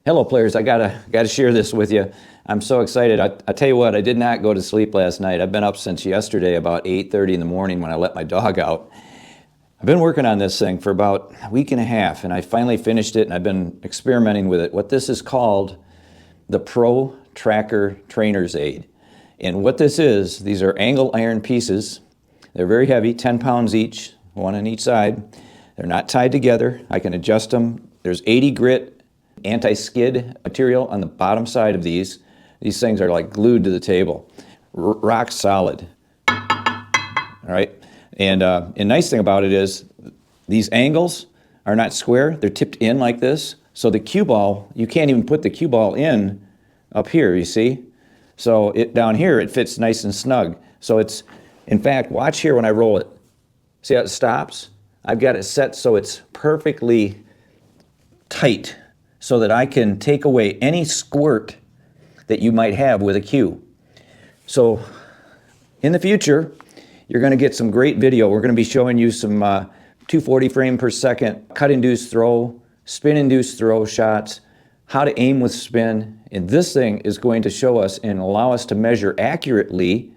Hello players, I gotta share this with you. I'm so excited. I tell you what, I did not go to sleep last night. I've been up since yesterday about 8:30 in the morning when I let my dog out. I've been working on this thing for about a week and a half, and I finally finished it, and I've been experimenting with it. What this is called the Pro Tracker Trainer's Aid. And what this is, these are angle iron pieces. They're very heavy, 10 pounds each, one on each side. They're not tied together. I can adjust them. There's 80 grit anti-skid material on the bottom side of these. These things are like glued to the table. Rock solid. All right? And the nice thing about it is these angles are not square. They're tipped in like this. So the cue ball, you can't even put the cue ball in up here, you see? So down here, it fits nice and snug. So it's, in fact, watch here when I roll it. See how it stops? I've got it set so it's perfectly tight so that I can take away any squirt that you might have with a cue. So in the future, you're going to get some great video. We're going to be showing you some 240 frame per second cut-induced throw, spin-induced throw shots, how to aim with spin. And this thing is going to show us and allow us to measure accurately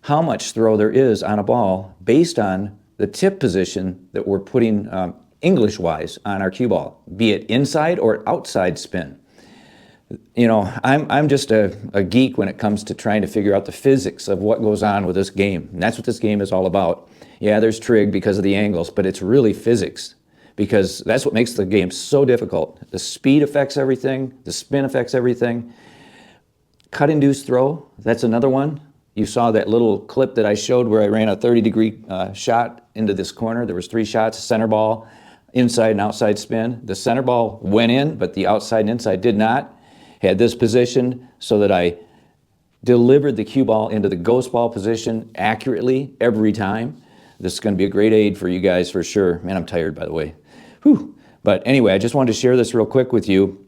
how much throw there is on a ball based on the tip position that we're putting English-wise on our cue ball, be it inside or outside spin. You know, I'm just a geek when it comes to trying to figure out the physics of what goes on with this game. And that's what this game is all about. Yeah, there's trig because of the angles, but it's really physics, because that's what makes the game so difficult. The speed affects everything, the spin affects everything. Cut-induced throw, that's another one. You saw that little clip that I showed where I ran a 30-degree shot into this corner. There was 3 shots, center ball, inside and outside spin. The center ball went in, but the outside and inside did not. Had this position so that I delivered the cue ball into the ghost ball position accurately every time. This is going to be a great aid for you guys for sure. Man, I'm tired, by the way. Whew. But anyway, I just wanted to share this real quick with you.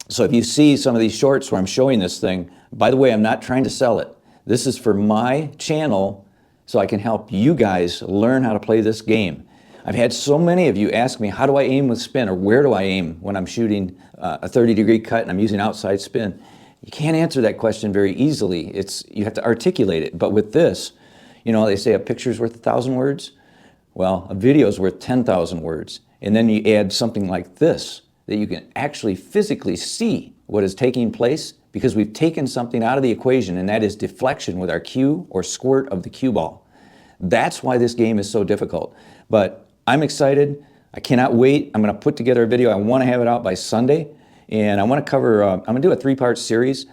So if you see some of these shorts where I'm showing this thing, by the way, I'm not trying to sell it. This is for my channel so I can help you guys learn how to play this game. I've had so many of you ask me, how do I aim with spin, or where do I aim when I'm shooting a 30-degree cut and I'm using outside spin? You can't answer that question very easily. You have to articulate it. But with this, you know, they say a picture's worth 1,000 words. Well, a video's worth 10,000 words. And then you add something like this, that you can actually physically see what is taking place, because we've taken something out of the equation, and that is deflection with our cue or squirt of the cue ball. That's why this game is so difficult. But I'm excited. I cannot wait. I'm going to put together a video. I want to have it out by Sunday. And I want to cover, I'm going to do a 3-part series.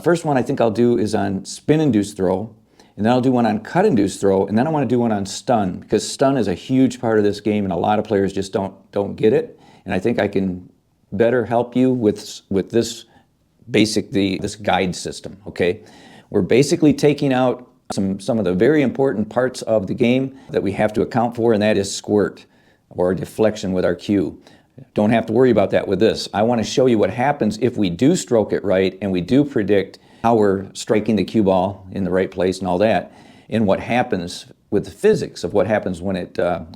First one I think I'll do is on spin-induced throw. And then I'll do one on cut-induced throw. And then I want to do one on stun, because stun is a huge part of this game, and a lot of players just don't get it. And I think I can better help you with this this guide system, okay? We're basically taking out some of the very important parts of the game that we have to account for, and that is squirt or deflection with our cue. Don't have to worry about that with this. I want to show you what happens if we do stroke it right and we do predict how we're striking the cue ball in the right place and all that, and what happens with the physics of what happens when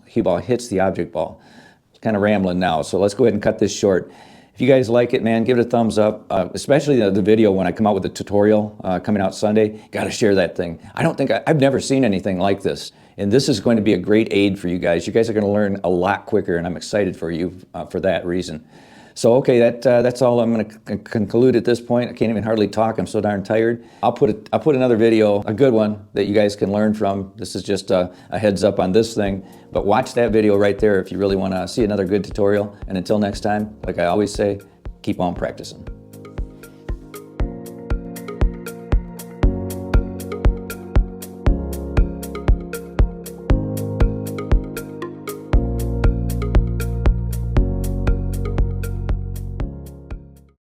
cue ball hits the object ball. It's kind of rambling now, so let's go ahead and cut this short. If you guys like it, man, give it a thumbs up, especially the video when I come out with the tutorial coming out Sunday. Got to share that thing. I've never seen anything like this, and this is going to be a great aid for you guys. You guys are going to learn a lot quicker, and I'm excited for you for that reason. So, okay, that's all I'm going to conclude at this point. I can't even hardly talk. I'm so darn tired. I'll put another video, a good one, that you guys can learn from. This is just a heads up on this thing. But watch that video right there if you really want to see another good tutorial. And until next time, like I always say, keep on practicing.